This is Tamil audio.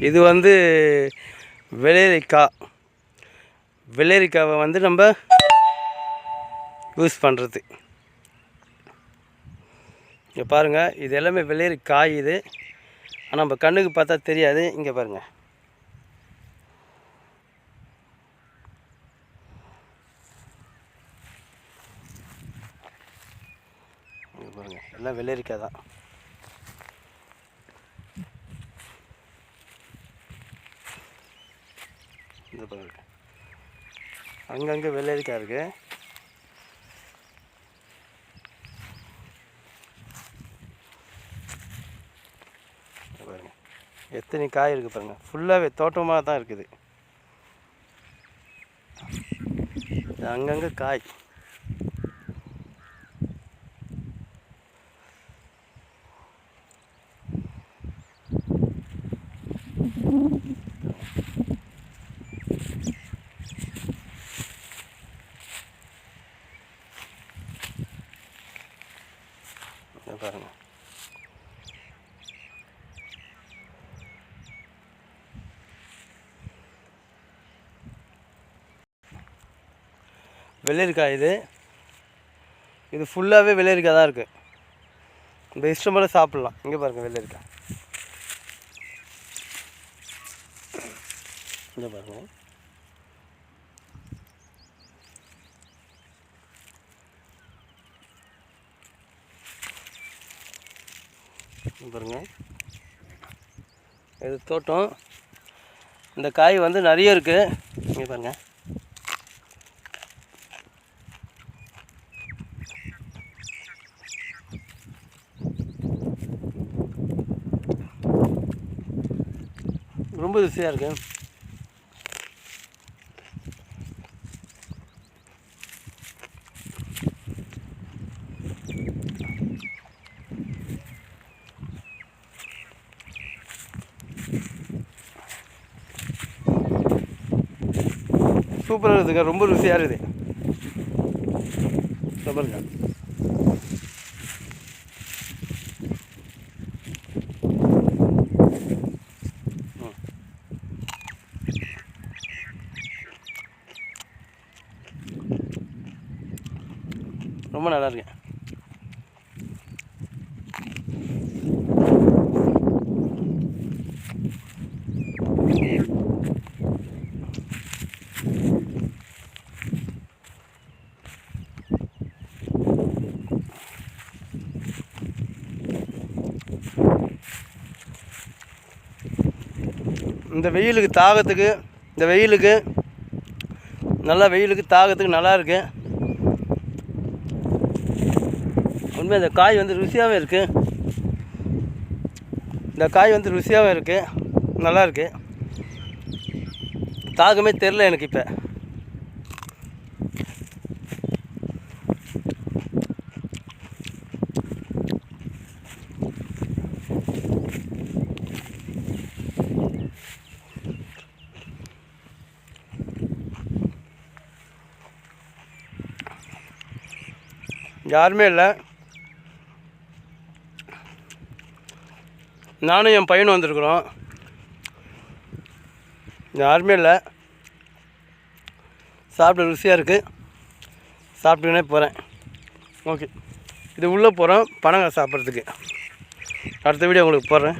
இது வந்து வெள்ளரிக்காவை வந்து நம்ம யூஸ் பண்ணுறது. இங்கே பாருங்கள், இது எல்லாமே வெள்ளரிக்காய். இது ஆனால் நம்ம கண்ணுக்கு பார்த்தா தெரியாது. இங்கே பாருங்கள், இங்கே பாருங்கள், எல்லாம் வெள்ளரிக்காய் தான். இந்த பாருங்க, அங்கங்கே வெள்ளரிக்காய் இருக்குது. பாருங்கள் எத்தனை காய் இருக்குது பாருங்கள். ஃபுல்லாகவே தோட்டமாக தான் இருக்குது. அங்கங்கே காய். பாருங்கள், வெள்ளரிக்காய். இது ஃபுல்லாகவே வெள்ளரிக்காய் தான் இருக்குது. இந்த இஷ்டம் போல் சாப்பிட்லாம். இங்கே பாருங்கள் வெள்ளரிக்காய். இங்கே பாருங்கள், பாருங்கள், இது தோட்டம். இந்த காய் வந்து நிறைய இருக்குது. இங்கே பாருங்கள், ரொம்ப ருசியாக இருக்குது. சூப்பராக இருக்குதுங்க, ரொம்ப ருசியாக இருக்குது. பாருங்க, ரொம்ப நல்லா இருக்கு. இந்த வெயிலுக்கு தாகத்துக்கு, இந்த வெயிலுக்கு நல்லா, வெயிலுக்கு தாகத்துக்கு நல்லா இருக்குது. உண்மையாக இந்த காய் வந்து ருசியாகவே இருக்குது. இந்த காய் வந்து ருசியாகவே இருக்குது, நல்லா இருக்குது. தாகமே தெரில எனக்கு இப்போ. யாருமே இல்லை, நானும் என் பையனும் வந்திருக்குறோம். யாருமே இல்லை. சாப்பிட ருசியாக இருக்குது. சாப்பிட்டுக்கினே போகிறேன். ஓகே, இது உள்ளே போகிறோம் பனங்காய் சாப்பிட்றதுக்கு. அடுத்த வீடியோ உங்களுக்கு போடுறேன்.